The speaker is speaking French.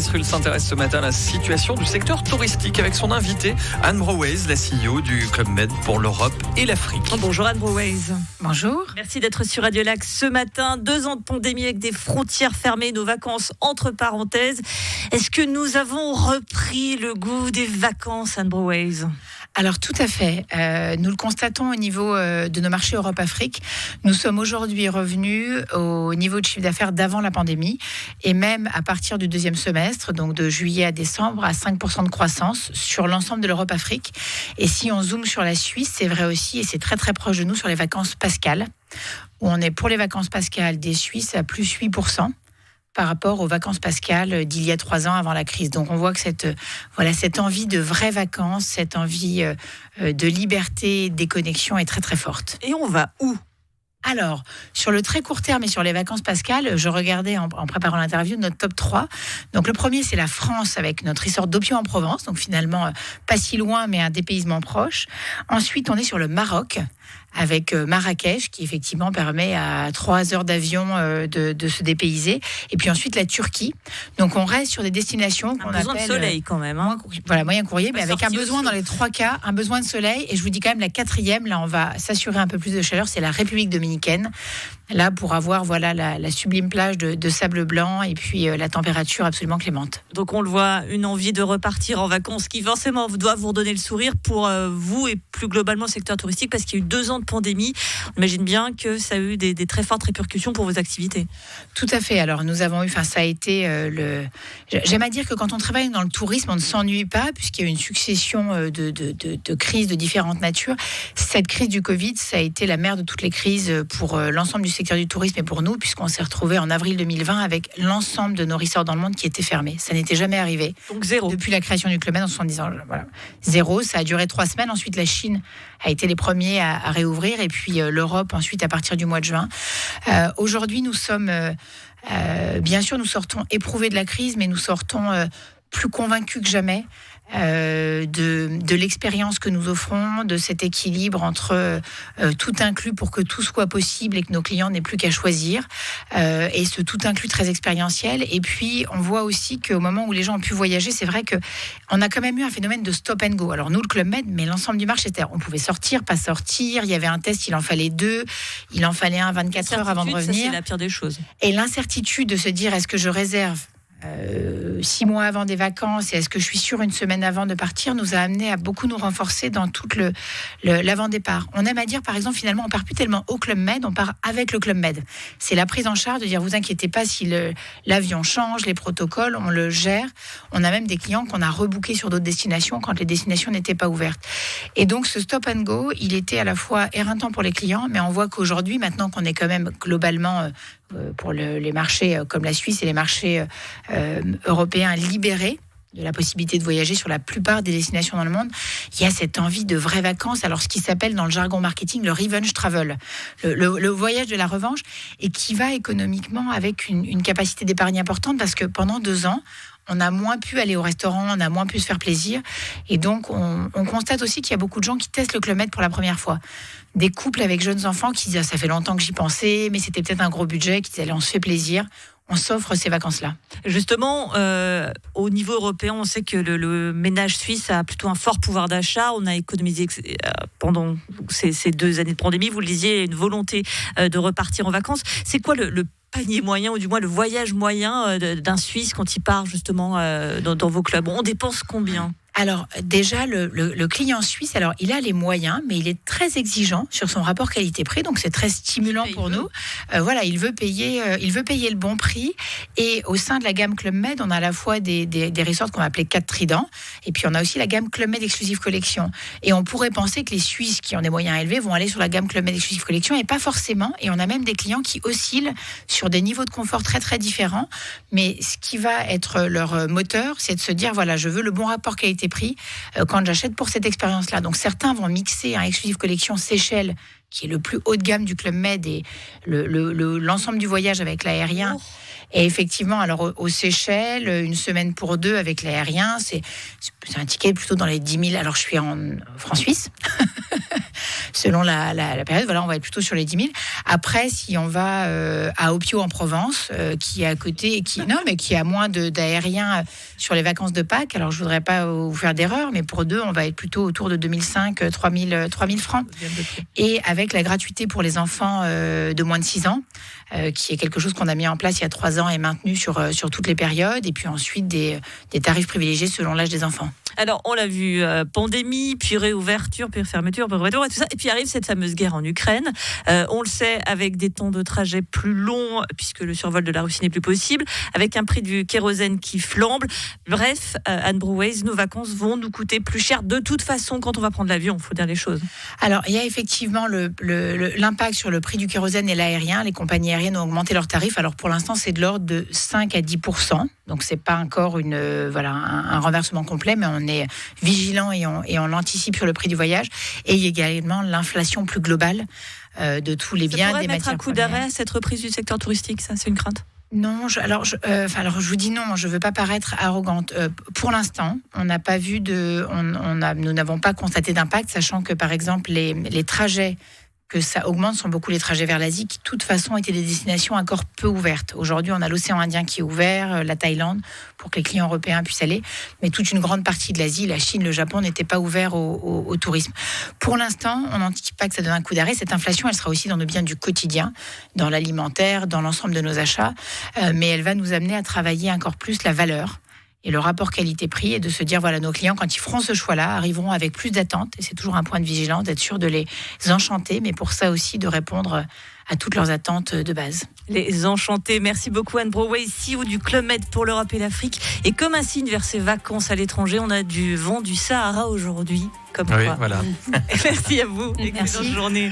Béatrice Rulle s'intéresse ce matin à la situation du secteur touristique avec son invitée Anne Brouwais, la CEO du Club Med pour l'Europe et l'Afrique. Bonjour Anne Brouwais. Bonjour. Merci d'être sur Radio Lac ce matin. 2 ans de pandémie avec des frontières fermées, nos vacances entre parenthèses. Est-ce que nous avons repris le goût des vacances, Anne Brouwais ? Alors tout à fait. Nous le constatons au niveau de nos marchés Europe-Afrique. Nous sommes aujourd'hui revenus au niveau de chiffre d'affaires d'avant la pandémie et même à partir du deuxième semestre, donc de juillet à décembre, à 5% de croissance sur l'ensemble de l'Europe-Afrique. Et si on zoome sur la Suisse, c'est vrai aussi, et c'est très très proche de nous, sur les vacances pascales, où on est pour les vacances pascales des Suisses à plus 8%. Par rapport aux vacances pascales d'il y a 3 ans avant la crise. Donc on voit que cette envie de vraies vacances, cette envie de liberté, de déconnexion est très très forte. Et on va où ? Alors, sur le très court terme et sur les vacances pascales, je regardais en préparant l'interview notre top 3. Donc le premier, c'est la France avec notre resort d'Opio en Provence. Donc finalement, pas si loin, mais un dépaysement proche. Ensuite, on est sur le Maroc avec Marrakech, qui effectivement permet à 3 heures d'avion de se dépayser. Et puis ensuite, la Turquie. Donc on reste sur des destinations qu'on appelle... besoin de soleil quand même. Hein. Moyen courrier, mais avec un besoin dans les 3 cas, un besoin de soleil. Et je vous dis quand même la 4e, là on va s'assurer un peu plus de chaleur, c'est la République dominicaine. Là, pour avoir la sublime plage de sable blanc et puis la température absolument clémente. Donc on le voit, une envie de repartir en vacances qui forcément doit vous redonner le sourire pour vous et plus globalement le secteur touristique, parce qu'il y a eu 2 ans de pandémie. On imagine bien que ça a eu des très fortes répercussions pour vos activités. Tout à fait. Alors nous avons eu, ça a été j'aime à dire que quand on travaille dans le tourisme, on ne s'ennuie pas puisqu'il y a eu une succession de crises de différentes natures. Cette crise du Covid, ça a été la mère de toutes les crises pour l'ensemble du secteur du tourisme et pour nous, puisqu'on s'est retrouvés en avril 2020 avec l'ensemble de nos resorts dans le monde qui étaient fermés. Ça n'était jamais arrivé. Donc 0. Depuis la création du Club Med en 70 ans. Voilà. 0, ça a duré 3 semaines. Ensuite, la Chine a été les premiers à réouvrir et puis l'Europe ensuite à partir du mois de juin. Aujourd'hui, nous sommes... bien sûr, nous sortons éprouvés de la crise, mais nous sortons plus convaincus que jamais de l'expérience que nous offrons, de cet équilibre entre tout inclus pour que tout soit possible et que nos clients n'aient plus qu'à choisir, et ce tout inclus très expérientiel. Et puis, on voit aussi qu'au moment où les gens ont pu voyager, c'est vrai qu'on a quand même eu un phénomène de stop and go. Alors nous, le Club Med, mais l'ensemble du marché, c'est-à-dire on pouvait sortir, pas sortir, il y avait un test, il en fallait 2, il en fallait un 24 heures avant de revenir. Ça, c'est la pire des choses. Et l'incertitude de se dire, est-ce que je réserve 6 mois avant des vacances et est-ce que je suis sûre une semaine avant de partir, nous a amené à beaucoup nous renforcer dans tout l'avant-départ. On aime à dire, par exemple, finalement, on part plus tellement au Club Med, on part avec le Club Med. C'est la prise en charge de dire, vous inquiétez pas si l'avion change, les protocoles, on le gère. On a même des clients qu'on a rebookés sur d'autres destinations quand les destinations n'étaient pas ouvertes. Et donc, ce stop and go, il était à la fois éreintant pour les clients, mais on voit qu'aujourd'hui, maintenant qu'on est quand même globalement pour les marchés comme la Suisse et les marchés européens libérés de la possibilité de voyager sur la plupart des destinations dans le monde, il y a cette envie de vraies vacances, alors ce qui s'appelle dans le jargon marketing le revenge travel, le voyage de la revanche, et qui va économiquement avec une capacité d'épargne importante, parce que pendant 2 ans, on a moins pu aller au restaurant, on a moins pu se faire plaisir. Et donc, on constate aussi qu'il y a beaucoup de gens qui testent le Club Med pour la première fois. Des couples avec jeunes enfants qui disent « ça fait longtemps que j'y pensais, mais c'était peut-être un gros budget », qui disent « allez, on se fait plaisir ». On s'offre ces vacances-là. Justement, au niveau européen, on sait que le ménage suisse a plutôt un fort pouvoir d'achat. On a économisé pendant ces 2 années de pandémie. Vous le disiez, une volonté de repartir en vacances. C'est quoi le panier moyen, ou du moins le voyage moyen d'un Suisse quand il part justement dans vos clubs? On dépense combien ? Alors déjà, le client suisse, alors il a les moyens, mais il est très exigeant sur son rapport qualité-prix, donc c'est très stimulant pour nous. Il veut payer le bon prix. Et au sein de la gamme Club Med, on a à la fois des resorts qu'on va appeler 4 tridents, et puis on a aussi la gamme Club Med Exclusive Collection. Et on pourrait penser que les Suisses qui ont des moyens élevés vont aller sur la gamme Club Med Exclusive Collection, et pas forcément. Et on a même des clients qui oscillent sur des niveaux de confort très très différents. Mais ce qui va être leur moteur, c'est de se dire voilà, je veux le bon rapport qualité-prix quand j'achète pour cette expérience-là. Donc certains vont mixer un Exclusive Collection Seychelles, qui est le plus haut de gamme du Club Med, et l'ensemble du voyage avec l'aérien. Et effectivement, alors aux Seychelles, une semaine pour 2 avec l'aérien, c'est un ticket plutôt dans les 10 000. Alors je suis en francs suisses. selon la période. Voilà, on va être plutôt sur les 10 000. Après, si on va à Opio en Provence, qui est à côté, et qui a moins d'aériens sur les vacances de Pâques. Alors, je voudrais pas vous faire d'erreur, mais pour deux, on va être plutôt autour de 2005, 3000 francs. Et avec la gratuité pour les enfants de moins de 6 ans, qui est quelque chose qu'on a mis en place il y a 3 ans et maintenu sur toutes les périodes. Et puis ensuite, des tarifs privilégiés selon l'âge des enfants. Alors, on l'a vu, pandémie, puis réouverture, puis fermeture, puis réouverture, et tout ça. Et puis arrive cette fameuse guerre en Ukraine. On le sait, avec des temps de trajet plus longs, puisque le survol de la Russie n'est plus possible, avec un prix du kérosène qui flambe. Bref, Anne Brouwais, nos vacances vont nous coûter plus cher de toute façon quand on va prendre l'avion, il faut dire les choses. Alors, il y a effectivement l'impact sur le prix du kérosène et l'aérien. Les compagnies aériennes ont augmenté leurs tarifs. Alors, pour l'instant, c'est de l'ordre de 5 à 10%. Donc, c'est pas encore un renversement complet, mais on est vigilant et on l'anticipe sur le prix du voyage. Et il y a également l'inflation plus globale de tous les biens, des matières premières. Ça pourrait mettre un coup d'arrêt à cette reprise du secteur touristique, ça, c'est une crainte? Non, je vous dis non, je ne veux pas paraître arrogante. Pour l'instant, on n'a pas vu nous n'avons pas constaté d'impact, sachant que, par exemple, les trajets que ça augmente sont beaucoup les trajets vers l'Asie, qui de toute façon étaient des destinations encore peu ouvertes. Aujourd'hui, on a l'océan Indien qui est ouvert, la Thaïlande, pour que les clients européens puissent aller, mais toute une grande partie de l'Asie, la Chine, le Japon, n'étaient pas ouverts au tourisme. Pour l'instant, on n'anticipe pas que ça donne un coup d'arrêt. Cette inflation, elle sera aussi dans nos biens du quotidien, dans l'alimentaire, dans l'ensemble de nos achats, mais elle va nous amener à travailler encore plus la valeur et le rapport qualité-prix, et de se dire, voilà, nos clients, quand ils feront ce choix-là, arriveront avec plus d'attentes, et c'est toujours un point de vigilance, d'être sûr de les enchanter, mais pour ça aussi de répondre à toutes leurs attentes de base. Les enchanter. Merci beaucoup Anne Brouwais, CEO du Club Med pour l'Europe et l'Afrique. Et comme un signe vers ses vacances à l'étranger, on a du vent du Sahara aujourd'hui. Comme oui, quoi. Voilà. Merci à vous. Excellente journée.